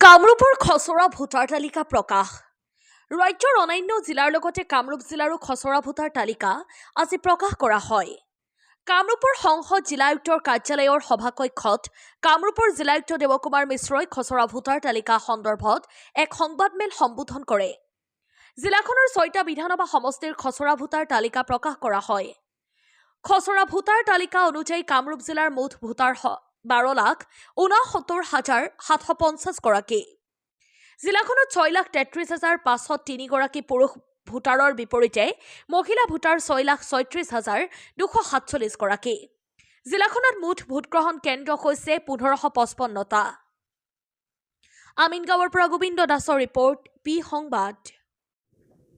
কামৰূপৰ খচৰা ভোটাৰ তালিকা প্ৰকাশ। ৰাজ্যৰ অন্যান্য জিলাৰ লগতে কামৰূপ জিলাৰো খচৰা ভোটাৰ তালিকা আজি প্ৰকাশ কৰা হয়। কামৰূপৰ সংসদ জিলায়ুক্তৰ কাৰ্যালয়ৰ সভাকক্ষত কামৰূপৰ জিলায়ুক্ত দেৱকুমাৰ মিশ্ৰই খচৰা ভোটাৰ তালিকা সন্দৰ্ভত এক সংবাদমেল সম্বোধন কৰে। জিলাখনৰ 6টা বিধানসভা সমষ্টিৰ খচৰা ভোটাৰ তালিকা প্ৰকাশ কৰা হয়। খচৰা ভোটাৰ তালিকা অনুযায়ী কামৰূপ জিলাৰ মুঠ ভোটাৰ 12,69,750 গৰাকী। জিলাখনত 6,33,503 গৰাকী পুৰুষ ভোটাৰৰ বিপৰীতে মহিলা ভোটাৰ 6,36,247 গৰাকী। জিলাখনত মুঠ ভোটগ্ৰহণ কেন্দ্ৰ হৈছে 1555টা। আমিনগাঁৱৰ পৰা গোবিন্দ দাসৰ ৰিপৰ্ট, পি সংবাদ।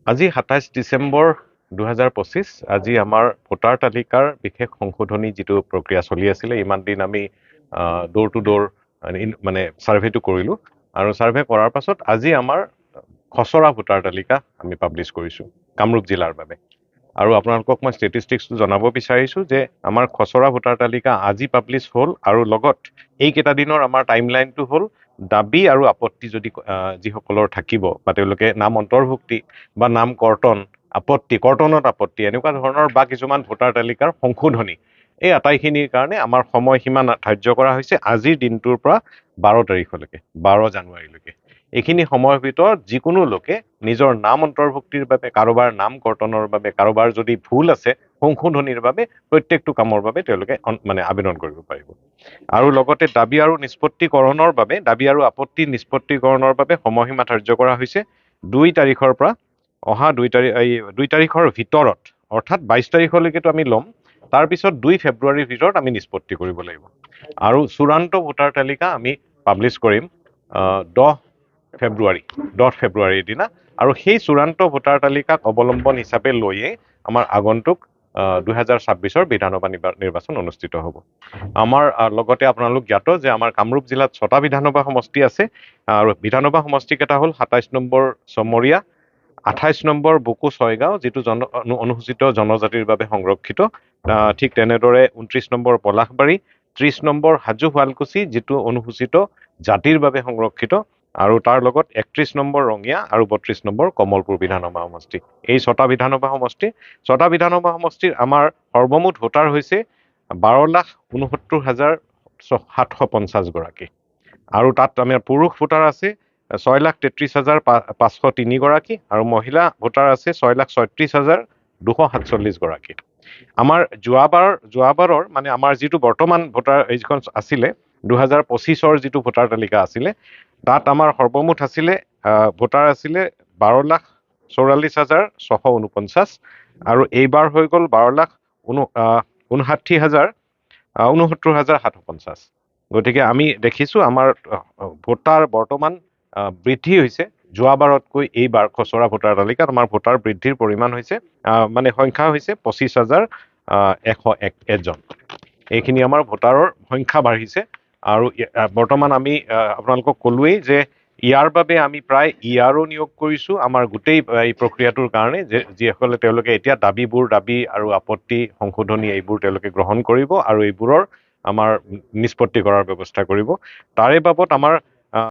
আজি 27 ডিচেম্বৰ 2025 আজি আমাৰ ভোটাৰ তালিকাৰ বিশেষ সংশোধনী যিটো প্ৰক্ৰিয়া চলি আছিলে ইমান দিন আমি ডোৰ টু ডোৰ মানে সাৰ্ভেটো কৰিলো আৰু সাৰ্ভে কৰাৰ পাছত আজি আমাৰ খচৰা ভোটাৰ তালিকা আমি পাব্লিছ কৰিছো কামৰূপ জিলাৰ বাবে আৰু আপোনালোকক মই ষ্টেটিষ্টিক্সটো জনাব বিচাৰিছো যে আমাৰ খচৰা ভোটাৰ তালিকা আজি পাব্লিছ হ'ল আৰু লগত এইকেইটা দিনৰ আমাৰ টাইমলাইনটো হ'ল দাবী আৰু আপত্তি যদি যিসকলৰ থাকিব বা তেওঁলোকে নাম অন্তৰ্ভুক্তি বা নাম কৰ্তনত আপত্তি এনেকুৱা ধৰণৰ বা কিছুমান ভোটাৰ তালিকাৰ সংশোধনী এই আটাইখিনিৰ কাৰণে আমাৰ সময়সীমা ধাৰ্য কৰা হৈছে আজিৰ দিনটোৰ পৰা 12 তাৰিখলৈকে 12 জানুৱাৰীলৈকে এইখিনি সময়ৰ ভিতৰত যিকোনো লোকে নিজৰ নাম অন্তৰ্ভুক্তিৰ বাবে কাৰোবাৰ নাম কৰ্তনৰ বাবে কাৰোবাৰ যদি ভুল আছে সংশোধনীৰ বাবে প্ৰত্যেকটো কামৰ বাবে তেওঁলোকে মানে আবেদন কৰিব পাৰিব আৰু লগতে দাবী আৰু নিষ্পত্তিকৰণৰ বাবে দাবী আৰু আপত্তি নিষ্পত্তিকৰণৰ বাবে সময়সীমা ধাৰ্য কৰা হৈছে 2 তাৰিখৰ পৰা অহা 2 তাৰিখৰ ভিতৰত অৰ্থাৎ 22 তাৰিখলৈকেতো আমি ল'ম তাৰ পিছত 2 ফেব্ৰুৱাৰীৰ ভিতৰত আমি নিষ্পত্তি কৰিব লাগিব আৰু চূড়ান্ত ভোটাৰ তালিকা আমি পাব্লিছ কৰিম 10 ফেব্ৰুৱাৰীৰ দিনা আৰু সেই চূড়ান্ত ভোটাৰ তালিকাক অৱলম্বন হিচাপে লৈয়ে আমাৰ আগন্তুক 2026ৰ বিধানসভা নিৰ্বাচন অনুষ্ঠিত হ'ব আমাৰ লগতে আপোনালোক জ্ঞাত যে আমাৰ কামৰূপ জিলাত 6টা বিধানসভা সমষ্টি আছে আৰু বিধানসভা সমষ্টি কেইটা হ'ল 27 নম্বৰ চমৰীয়া 28 নম্বৰ বুকু ছয়গাঁও যিটো অনুসূচিত জনজাতিৰ বাবে সংৰক্ষিত ঠিক তেনেদৰে 29 নম্বৰ পলাশবাৰী 30 নম্বৰ হাজো শুৱালকুছি যিটো অনুসূচিত জাতিৰ বাবে সংৰক্ষিত আৰু তাৰ লগত 31 নম্বৰ ৰঙিয়া আৰু 32 নম্বৰ কমলপুৰ বিধানসভা সমষ্টি এই 6টা বিধানসভা সমষ্টিৰ আমাৰ সৰ্বমুঠ ভোটাৰ হৈছে 12,69,750 গৰাকী আৰু তাত আমাৰ পুৰুষ ভোটাৰ আছে 6,33,503 গৰাকী আৰু মহিলা ভোটাৰ আছে 6,36,247 গৰাকী আমাৰ যোৱাবাৰৰ মানে আমাৰ যিটো বৰ্তমান ভোটাৰ এইখন আছিলে 2025ৰ যিটো ভোটাৰ তালিকা আছিলে তাত আমাৰ সৰ্বমুঠ আছিলে ভোটাৰ আছিলে 12,44,649 আৰু এইবাৰ হৈ গ'ল 12,69,750 গতিকে আমি দেখিছো আমাৰ ভোটাৰ বৰ্তমান বৃদ্ধি হৈছে যোৱাবাৰতকৈ এইবাৰ খচৰা ভোটাৰ তালিকাত আমাৰ ভোটাৰ বৃদ্ধিৰ পৰিমাণ হৈছে মানে সংখ্যা হৈছে 25,101 জন এইখিনি আমাৰ ভোটাৰৰ সংখ্যা বাঢ়িছে আৰু বৰ্তমান আমি আপোনালোকক ক'লোৱেই যে ইয়াৰ বাবে আমি প্ৰায় ইয়াৰো নিয়োগ কৰিছো আমাৰ গোটেই এই প্ৰক্ৰিয়াটোৰ কাৰণে যে যিসকলে তেওঁলোকে এতিয়া দাবী আৰু আপত্তি সংশোধনী এইবোৰ তেওঁলোকে গ্ৰহণ কৰিব আৰু এইবোৰৰ আমাৰ নিষ্পত্তি কৰাৰ ব্যৱস্থা কৰিব তাৰে বাবদ আমাৰ